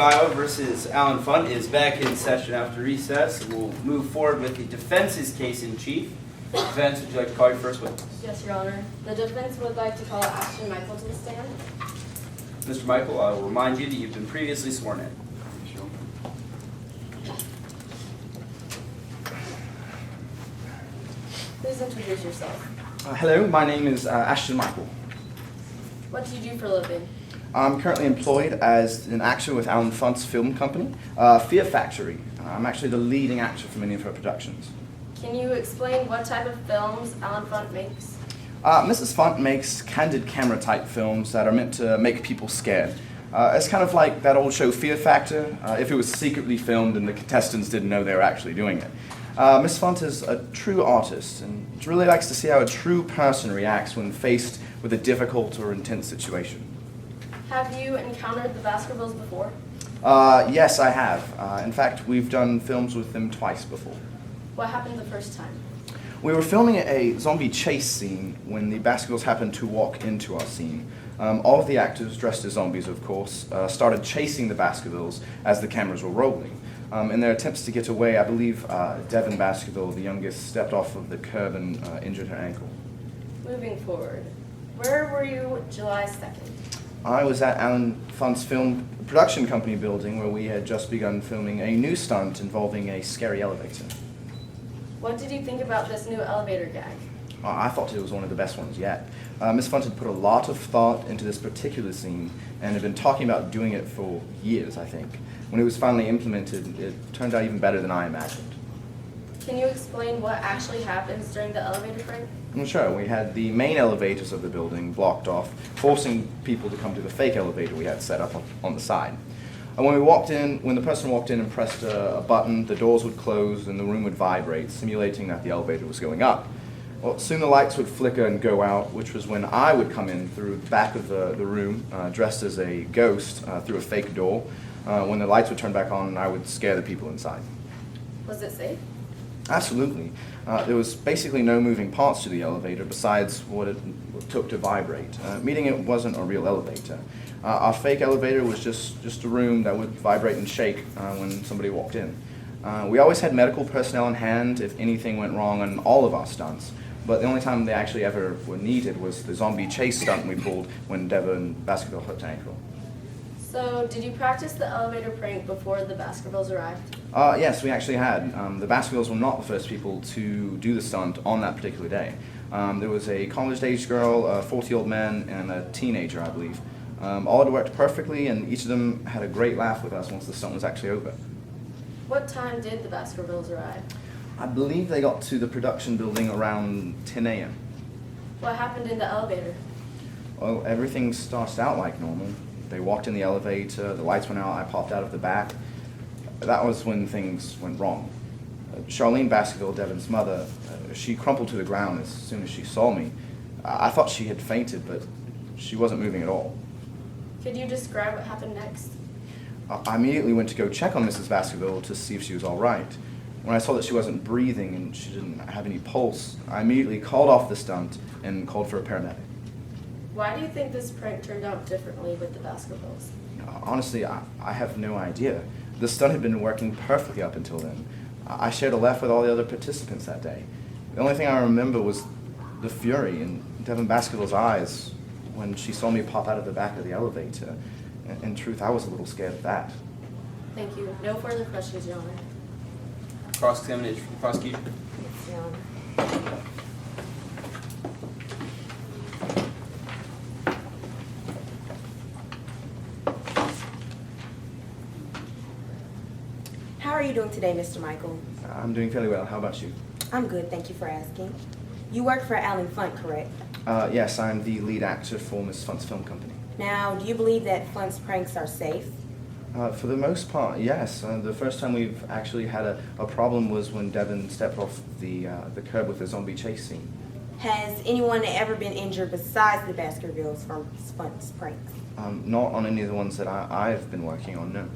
Kyle versus Alan Funt is back in session after recess. We'll move forward with the defense's case in chief. Defense, would you like to call your first witness? Yes, Your Honor. The defense would like to call Ashton Michael to the stand. Mr. Michael, I will remind you that you've been previously sworn in. Please introduce yourself. Hello, my name is Ashton Michael. What do you do for a living? I'm currently employed as an actor with Alan Funt's film company, Fear Factory. I'm actually the leading actor for many of her productions. Can you explain what type of films Alan Funt makes? Mrs. Funt makes candid camera type films that are meant to make people scared. It's kind of like that old show Fear Factor, if it was secretly filmed and the contestants didn't know they were actually doing it. Miss Funt is a true artist and really likes to see how a true person reacts when faced with a difficult or intense situation. Have you encountered the Baskervilles before? Yes, I have. In fact, we've done films with them twice before. What happened the first time? We were filming a zombie chase scene when the Baskervilles happened to walk into our scene. All of the actors, dressed as zombies of course, started chasing the Baskervilles as the cameras were rolling. In their attempts to get away, I believe Devin Baskerville, the youngest, stepped off of the curb and injured her ankle. Moving forward, where were you July 2nd? I was at Alan Funt's film production company building where we had just begun filming a new stunt involving a scary elevator. What did you think about this new elevator gag? I thought it was one of the best ones yet. Miss Funt had put a lot of thought into this particular scene and had been talking about doing it for years, I think. When it was finally implemented, it turned out even better than I imagined. Can you explain what actually happens during the elevator prank? Well, sure, we had the main elevators of the building blocked off, forcing people to come to the fake elevator we had set up on the side. And when the person walked in and pressed a button, the doors would close and the room would vibrate, simulating that the elevator was going up. Well, soon the lights would flicker and go out, which was when I would come in through the back of the room, dressed as a ghost, through a fake door. When the lights would turn back on, I would scare the people inside. Was it safe? Absolutely. There was basically no moving parts to the elevator besides what it took to vibrate, meaning it wasn't a real elevator. Our fake elevator was just a room that would vibrate and shake when somebody walked in. We always had medical personnel on hand if anything went wrong on all of our stunts, but the only time they actually ever were needed was the zombie chase stunt we pulled when Devin Baskerville hurt her ankle. So, did you practice the elevator prank before the Baskervilles arrived? Yes, we actually had. The Baskervilles were not the first people to do the stunt on that particular day. There was a college-age girl, a 40-year-old man, and a teenager, I believe. All had worked perfectly, and each of them had a great laugh with us once the stunt was actually over. What time did the Baskervilles arrive? I believe they got to the production building around 10 a.m. What happened in the elevator? Well, everything started out like normal. They walked in the elevator, the lights went out, I popped out of the back. That was when things went wrong. Charlene Baskerville, Devin's mother, she crumpled to the ground as soon as she saw me. I thought she had fainted, but she wasn't moving at all. Could you describe what happened next? I immediately went to go check on Mrs. Baskerville to see if she was all right. When I saw that she wasn't breathing and she didn't have any pulse, I immediately called off the stunt and called for a paramedic. Why do you think this prank turned out differently with the Baskervilles? Honestly, I have no idea. The stunt had been working perfectly up until then. I shared a laugh with all the other participants that day. The only thing I remember was the fury in Devin Baskerville's eyes when she saw me pop out of the back of the elevator. In truth, I was a little scared of that. Thank you. No further questions, Your Honor. Cross-examination from the prosecution. Yes, Your Honor. How are you doing today, Mr. Michael? I'm doing fairly well. How about you? I'm good, thank you for asking. You work for Alan Funt, correct? Yes, I'm the lead actor for Miss Funt's film company. Now, do you believe that Funt's pranks are safe? For the most part, yes. The first time we've actually had a problem was when Devin stepped off the curb with the zombie chase scene. Has anyone ever been injured besides the Baskervilles from Funt's pranks? Not on any of the ones that I've been working on, no.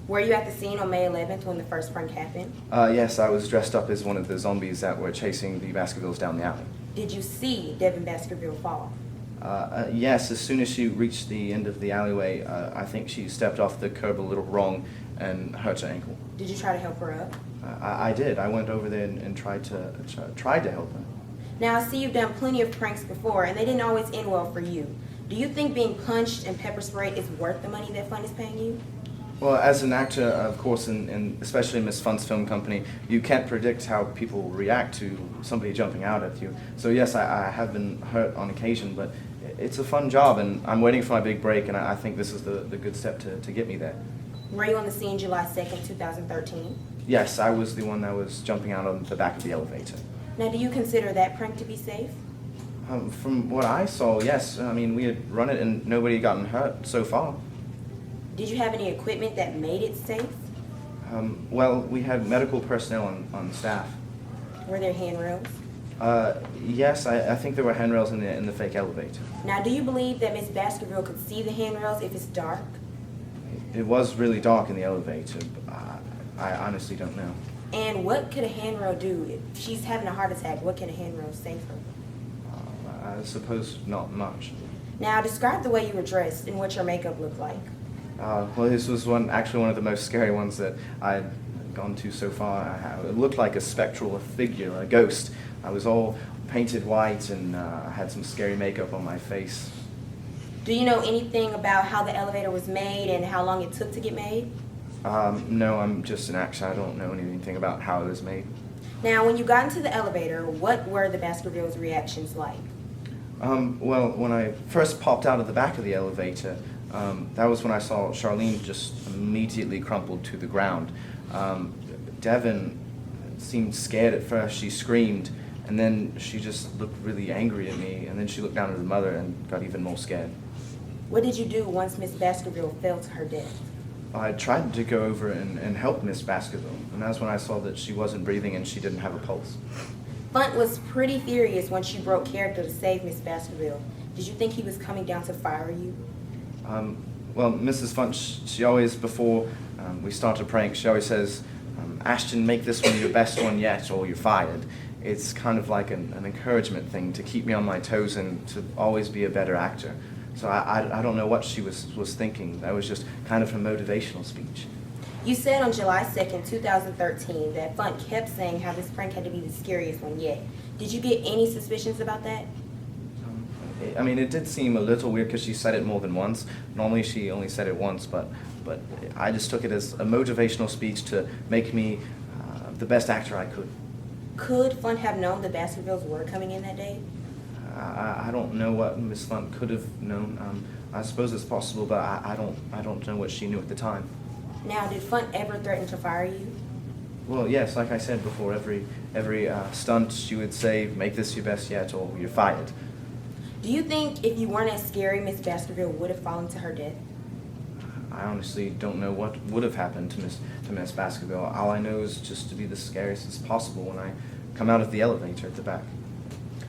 Were you at the scene on May 11th when the first prank happened? Yes, I was dressed up as one of the zombies that were chasing the Baskervilles down the alley. Did you see Devin Baskerville fall? Yes, as soon as she reached the end of the alleyway, I think she stepped off the curb a little wrong and hurt her ankle. Did you try to help her up? I did. I went over there and tried to help her. Now, I see you've done plenty of pranks before, and they didn't always end well for you. Do you think being punched and pepper sprayed is worth the money that Fun is paying you? Well, as an actor, of course, and especially Miss Fun's film company, you can't predict how people react to somebody jumping out at you. So yes, I have been hurt on occasion, but it's a fun job, and I'm waiting for my big break, and I think this is the good step to get me there. Were you on the scene July 2nd, 2013? Yes, I was the one that was jumping out on the back of the elevator. Now, do you consider that prank to be safe? From what I saw, yes. I mean, we had run it and nobody had gotten hurt so far. Did you have any equipment that made it safe? Well, we had medical personnel on staff. Were there handrails? Yes, I think there were handrails in the fake elevator. Now, do you believe that Miss Baskerville could see the handrails if it's dark? It was really dark in the elevator, but I honestly don't know. And what could a handrail do? If she's having a heart attack, what can a handrail save her? I suppose not much. Now, describe the way you were dressed and what your makeup looked like. Well, this was actually one of the most scary ones that I'd gone to so far. It looked like a spectral figure, a ghost. I was all painted white and I had some scary makeup on my face. Do you know anything about how the elevator was made and how long it took to get made? No, I'm just an actor. I don't know anything about how it was made. Now, when you got into the elevator, what were the Baskervilles' reactions like? Well, when I first popped out of the back of the elevator, that was when I saw Charlene just immediately crumpled to the ground. Devin seemed scared at first. She screamed, and then she just looked really angry at me, and then she looked down at her mother and got even more scared. What did you do once Miss Baskerville fell to her death? I tried to go over and help Miss Baskerville, and that's when I saw that she wasn't breathing and she didn't have a pulse. Funt was pretty furious when she broke character to save Miss Baskerville. Did you think he was coming down to fire you? Well, Mrs. Funt, she always, before we start a prank, she always says, Ashton, make this one your best one yet or you're fired. It's kind of like an encouragement thing to keep me on my toes and to always be a better actor. So I don't know what she was thinking. That was just kind of a motivational speech. You said on July 2nd, 2013 that Funt kept saying how this prank had to be the scariest one yet. Did you get any suspicions about that? I mean, it did seem a little weird because she said it more than once. Normally she only said it once, but I just took it as a motivational speech to make me the best actor I could. Could Funt have known the Baskervilles were coming in that day? I don't know what Miss Funt could have known. I suppose it's possible, but I don't know what she knew at the time. Now, did Funt ever threaten to fire you? Well, yes, like I said before, every stunt she would say, make this your best yet or you're fired. Do you think if you weren't as scary, Miss Baskerville would have fallen to her death? I honestly don't know what would have happened to Miss Baskerville. All I know is just to be the scariest as possible when I come out of the elevator at the back.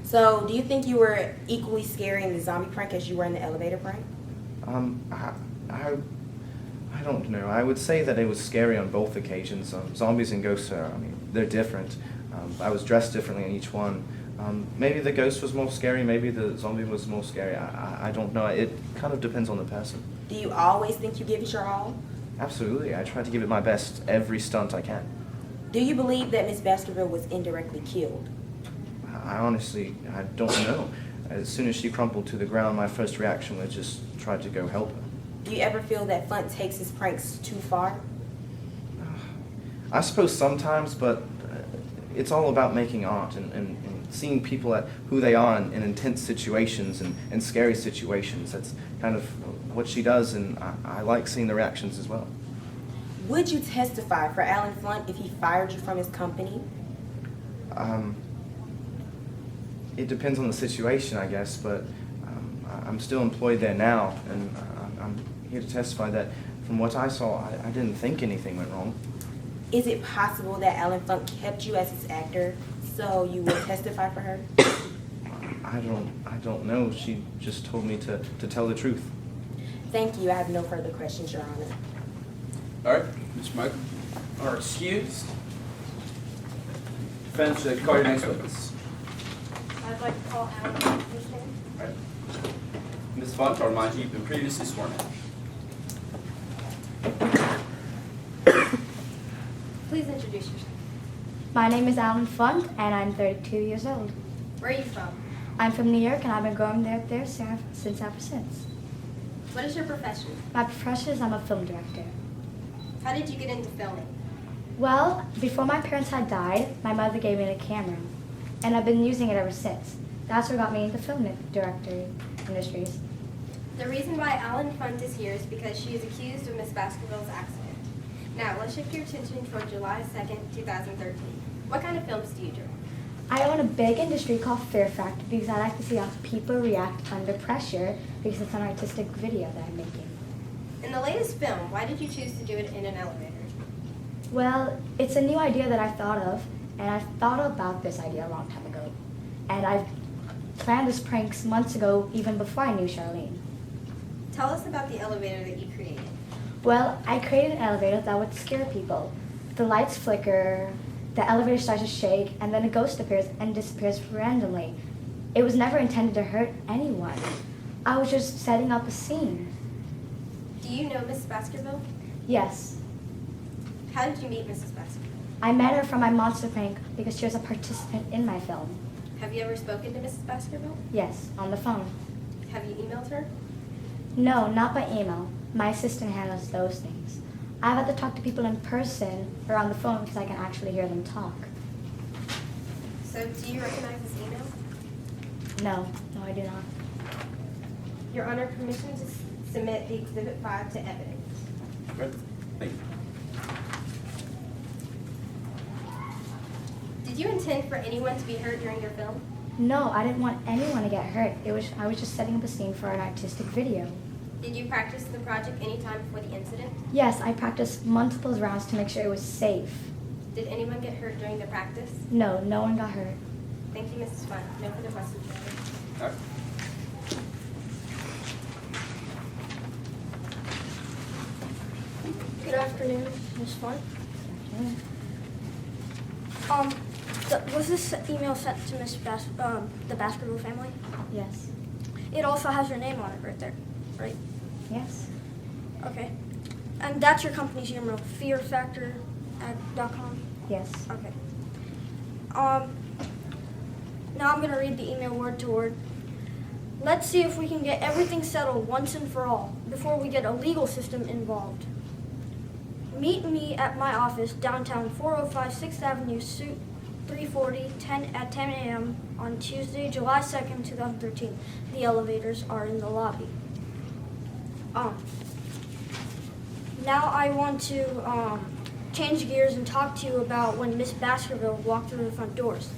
So, do you think you were equally scary in the zombie prank as you were in the elevator prank? I don't know. I would say that it was scary on both occasions. Zombies and ghosts they're different. I was dressed differently in each one. Maybe the ghost was more scary, maybe the zombie was more scary. I don't know. It kind of depends on the person. Do you always think you give it your all? Absolutely. I try to give it my best every stunt I can. Do you believe that Miss Baskerville was indirectly killed? I honestly don't know. As soon as she crumpled to the ground, my first reaction was just try to go help her. Do you ever feel that Funt takes his pranks too far? I suppose sometimes, but it's all about making art and seeing people at who they are in intense situations and scary situations. That's kind of what she does, and I like seeing the reactions as well. Would you testify for Alan Funt if he fired you from his company? It depends on the situation, I guess, but I'm still employed there now, and I'm here to testify that from what I saw, I didn't think anything went wrong. Is it possible that Alan Funt kept you as his actor so you would testify for her? I don't know. She just told me to tell the truth. Thank you. I have no further questions, Your Honor. All right, Mr. Michael. Are excused. Defense, call your next witness. I'd like to call Alan, please stand. All right. Ms. Funt, I'll remind you, you've been previously sworn in. Please introduce yourself. My name is Alan Funt, and I'm 32 years old. Where are you from? I'm from New York, and I've been going there since ever since. What is your profession? My profession is I'm a film director. How did you get into filming? Well, before my parents had died, my mother gave me a camera, and I've been using it ever since. That's what got me into film director industries. The reason why Alan Funt is here is because she is accused of Miss Baskerville's accident. Now, let's shift your attention toward July 2nd, 2013. What kind of films do you direct? I own a big industry called Fear Factor because I like to see how people react under pressure because it's an artistic video that I'm making. In the latest film, why did you choose to do it in an elevator? Well, it's a new idea that I thought of, and I thought about this idea a long time ago. And I've planned this prank months ago, even before I knew Charlene. Tell us about the elevator that you created. Well, I created an elevator that would scare people. The lights flicker, the elevator starts to shake, and then a ghost appears and disappears randomly. It was never intended to hurt anyone. I was just setting up a scene. Do you know Miss Baskerville? Yes, How did you meet Mrs. Baskerville? I met her from my monster prank because she was a participant in my film. Have you ever spoken to Mrs. Baskerville? Yes, on the phone. Have you emailed her? No, not by email. My assistant handles those things. I've had to talk to people in person or on the phone because I can actually hear them talk. So, do you recognize this email? No, I do not. You're under permission to submit the Exhibit 5 to evidence. Good. Thank you. Did you intend for anyone to be hurt during your film? No, I didn't want anyone to get hurt. I was just setting up a scene for an artistic video. Did you practice the project any time before the incident? Yes, I practiced multiple rounds to make sure it was safe. Did anyone get hurt during the practice? No, no one got hurt. Thank you, Mrs. Funt. No further questions. All right. Good afternoon, Ms. Fun. Was this email sent to the Baskerville family? Yes. It also has your name on it right there, right? Yes. Okay. And that's your company's email, fearfactor.com? Yes. Okay. Now I'm gonna read the email word to word. Let's see if we can get everything settled once and for all before we get a legal system involved. Meet me at my office downtown, 405 6th Avenue, Suite 340, at 10 a.m. on Tuesday, July 2nd, 2013. The elevators are in the lobby. Now I want to change gears and talk to you about when Miss Baskerville walked through the front doors.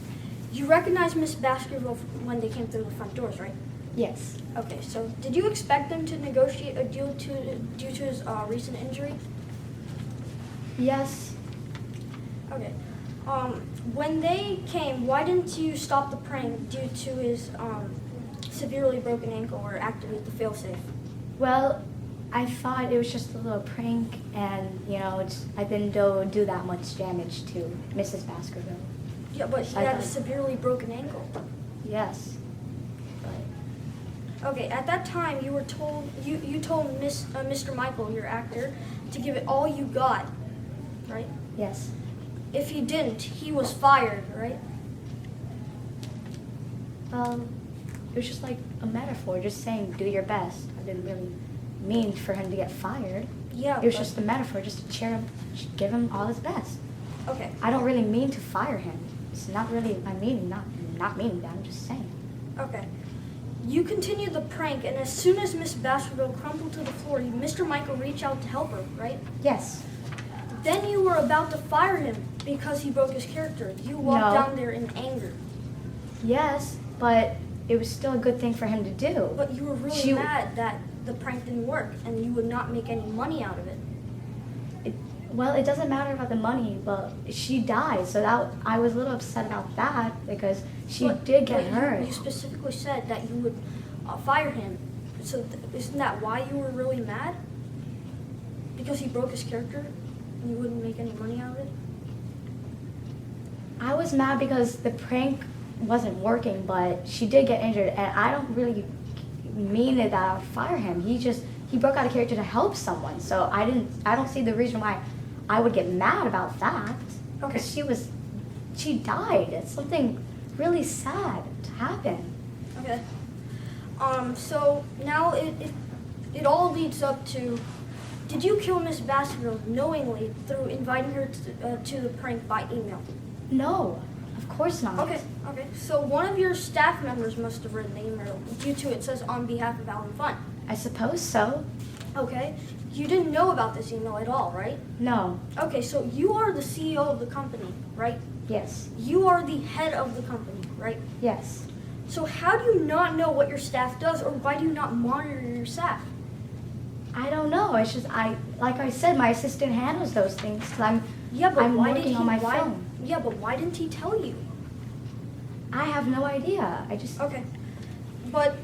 You recognize Miss Baskerville when they came through the front doors, right? Yes. Okay, so did you expect them to negotiate a deal due to his recent injury? Yes. Okay. When they came, why didn't you stop the prank due to his severely broken ankle or activate the failsafe? Well, I thought it was just a little prank, and I didn't do that much damage to Mrs. Baskerville. Yeah, but he had a severely broken ankle. Yes. Okay, at that time you were told you told Mr. Michael, your actor, to give it all you got, right? Yes. If he didn't, he was fired, right? It was just like a metaphor, just saying do your best. I didn't really mean for him to get fired. Yeah. It was just a metaphor, just to cheer him, give him all his best. Okay. I don't really mean to fire him. It's not really my meaning, not meaning that. I'm just saying. Okay. You continued the prank, and as soon as Miss Baskerville crumpled to the floor, Mr. Michael reached out to help her, right? Yes. Then you were about to fire him because he broke his character. You walked No. down there in anger. Yes, but it was still a good thing for him to do. But you were really mad that the prank didn't work and you would not make any money out of it. Well, it doesn't matter about the money, but she died, so I was a little upset about that because she did get hurt. You specifically said that you would fire him. So isn't that why you were really mad? Because he broke his character and you wouldn't make any money out of it? I was mad because the prank wasn't working, but she did get injured, and I don't really mean that I would fire him. He broke out of character to help someone. So I don't see the reason why I would get mad about that. Okay. Because she died. It's something really sad to happen. Okay. So now it all leads up to, did you kill Miss Baskerville knowingly through inviting her to the prank by email? No, of course not. Okay. So one of your staff members must have written the email due to it says on behalf of Alan Fun. I suppose so. Okay. You didn't know about this email at all, right? No. Okay, so you are the CEO of the company, right? Yes. You are the head of the company, right? Yes. So how do you not know what your staff does, or why do you not monitor your staff? I don't know. It's just like I said, my assistant handles those things. 'Cause I'm why working did he? on my why, phone. Yeah, but why didn't he tell you? I have no idea. Okay, but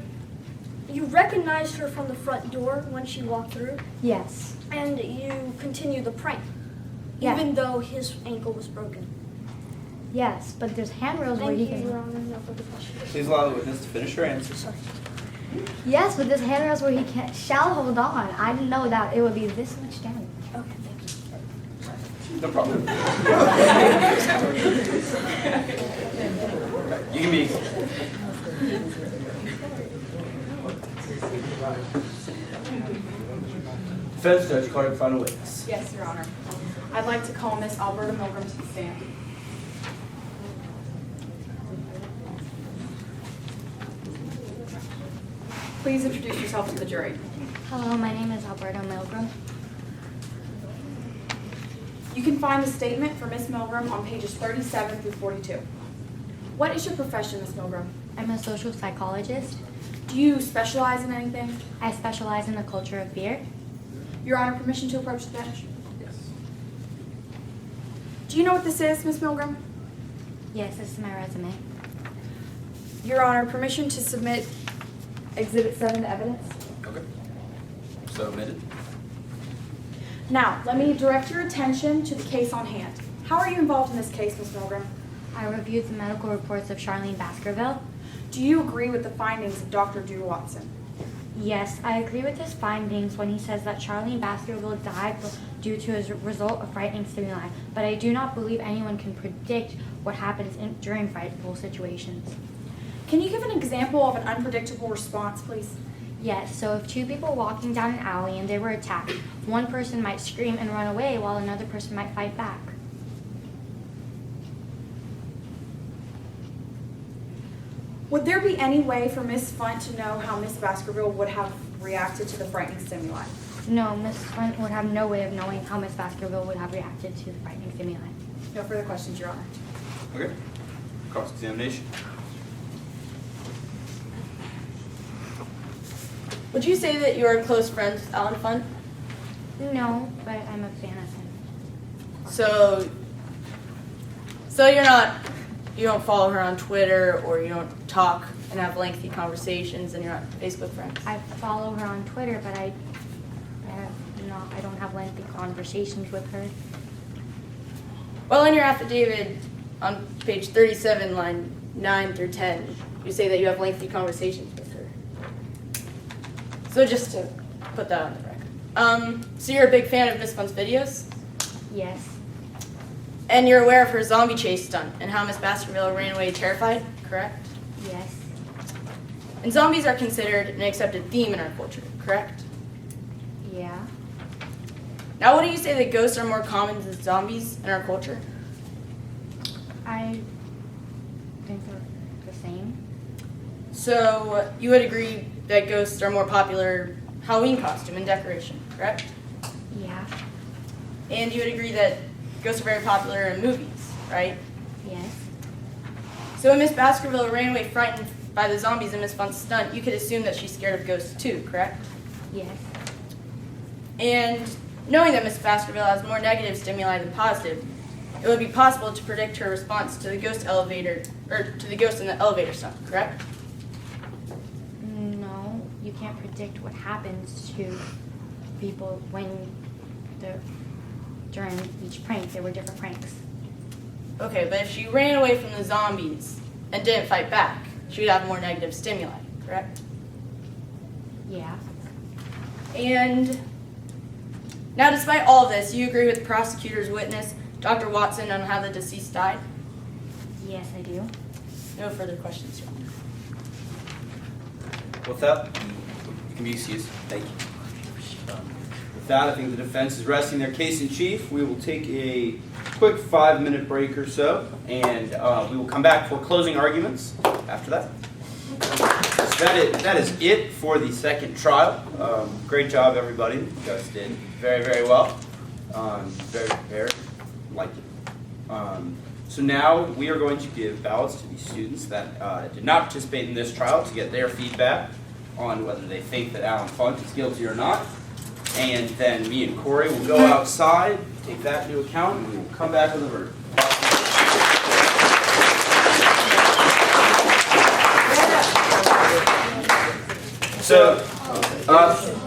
you recognized her from the front door when she walked through, Yes. and you continued the prank, Yeah. even though his ankle was broken. Yes, but there's handrails where Thank he you, can. Your Honor. No further questions. Please allow the witness to finish her answer. Sorry. Yes, but there's handrails where he can shall hold on. I didn't know that it would be this much damage. Okay, thank you. No problem. You can be. Defense Judge Carter, final witness. Yes, Your Honor. I'd like to call Miss Alberta Milgram to the stand. Please introduce yourself to the jury. Hello, my name is Alberto Milgram. You can find the statement for Miss Milgram on pages 37 through 42. What is your profession, Miss Milgram? I'm a social psychologist. Do you specialize in anything? I specialize in the culture of beer. Your Honor, permission to approach the bench? Yes. Do you know what this is, Miss Milgram? Yes, this is my resume. Your Honor, permission to submit Exhibit 7 to evidence? Okay. So admitted. Now, let me direct your attention to the case on hand. How are you involved in this case, Miss Milgram? I reviewed the medical reports of Charlene Baskerville. Do you agree with the findings of Dr. Drew Watson? Yes, I agree with his findings when he says that Charlene Baskerville died due to a result of frightening stimuli, but I do not believe anyone can predict what happens during frightful situations. Can you give an example of an unpredictable response, please? Yes, so if two people walking down an alley and they were attacked, one person might scream and run away while another person might fight back. Would there be any way for Miss Funt to know how Miss Baskerville would have reacted to the frightening stimuli? No, Miss Flint would have no way of knowing how Miss Baskerville would have reacted to the frightening stimuli. No further questions, Your Honor. Okay. Cross-examination. Would you say that you're close friends with Alan Funt? No, but I'm a fan of him. So you don't follow her on Twitter, or you don't talk and have lengthy conversations, and you're not Facebook friends? I follow her on Twitter, but I don't have lengthy conversations with her. Well, in your affidavit on page 37, line 9 through 10, you say that you have lengthy conversations with her. So just to put that on the record. So you're a big fan of Miss Funt's videos? Yes. And you're aware of her zombie chase stunt and how Miss Baskerville ran away terrified, correct? Yes. And zombies are considered an accepted theme in our culture, correct? Yeah. Now, what do you say that ghosts are more common than zombies in our culture? I think they're the same. So you would agree that ghosts are more popular Halloween costume and decoration, correct? Yeah. And you would agree that ghosts are very popular in movies, right? Yes. So when Miss Baskerville ran away frightened by the zombies in Miss Funt's stunt, you could assume that she's scared of ghosts too, correct? Yes. And knowing that Miss Baskerville has more negative stimuli than positive, it would be possible to predict her response to the ghost elevator, or to the ghost in the elevator stunt, correct? No, you can't predict what happens to people during each prank. There were different pranks. Okay, but if she ran away from the zombies and didn't fight back, she would have more negative stimuli, correct? Yeah. And now, despite all this, you agree with the prosecutor's witness, Dr. Watson, on how the deceased died? Yes, I do. No further questions, Your Honor. With that, you can be excused. Thank you. With that, I think the defense is resting their case in chief. We will take a quick 5-minute break or so, and we will come back for closing arguments after that. So that is it for the second trial. Great job, everybody. You guys did very, very well. Very prepared. Liked it. So now we are going to give ballots to the students that did not participate in this trial to get their feedback on whether they think that Alan Funt is guilty or not. And then me and Corey will go outside, take that into account, and we will come back with a verdict. So,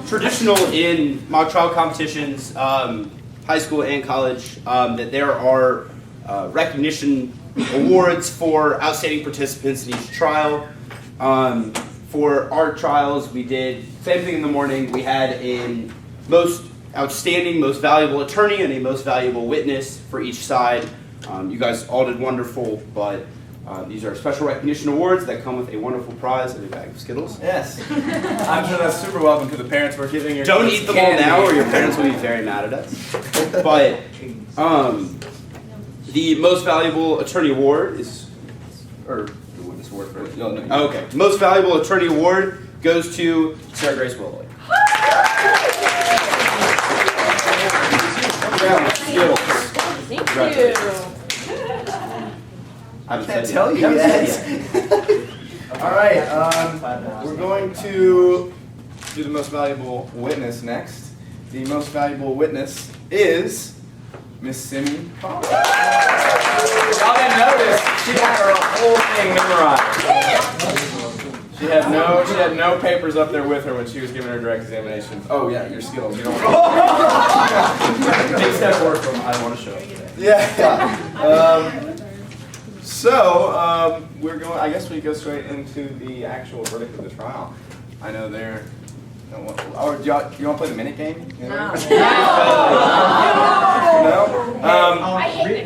traditional in mock trial competitions, high school and college, that there are recognition awards for outstanding participants in each trial. For our trials, we did same thing in the morning. We had a most outstanding, most valuable attorney and a most valuable witness for each side. You guys all did wonderful, but these are special recognition awards that come with a wonderful prize and a bag of Skittles. Yes. I'm sure that's super welcome to the parents we're giving your Don't kids eat them all candy. now or your parents will be very mad at us. But the most valuable attorney award is, or the witness award for it. No. Okay. Most valuable attorney award goes to Sarah Grace Willowy. Skittles. Thank Congratulations. I Can't tell you yet. All right, we're going to do the most valuable witness next. The most valuable witness is Miss Simi Paul. Y'all didn't notice she had her whole thing memorized. She had no papers up there with her when she was giving her direct examination. Oh yeah, your Skittles. You don't. Big step forward from I want to show. Yeah. So, we're going, I guess we go straight into the actual verdict of the trial. I know they're, oh, do you want to play the minute game? No.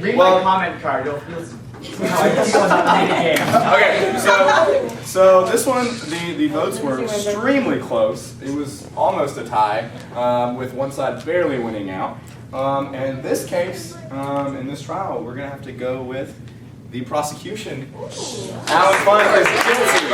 Read my comment card. You'll feel how I feel about the minute game. Okay, so this one, the votes were extremely close. It was almost a tie, with one side barely winning out. And this case, in this trial, we're going to have to go with the prosecution. Alan Funt is guilty.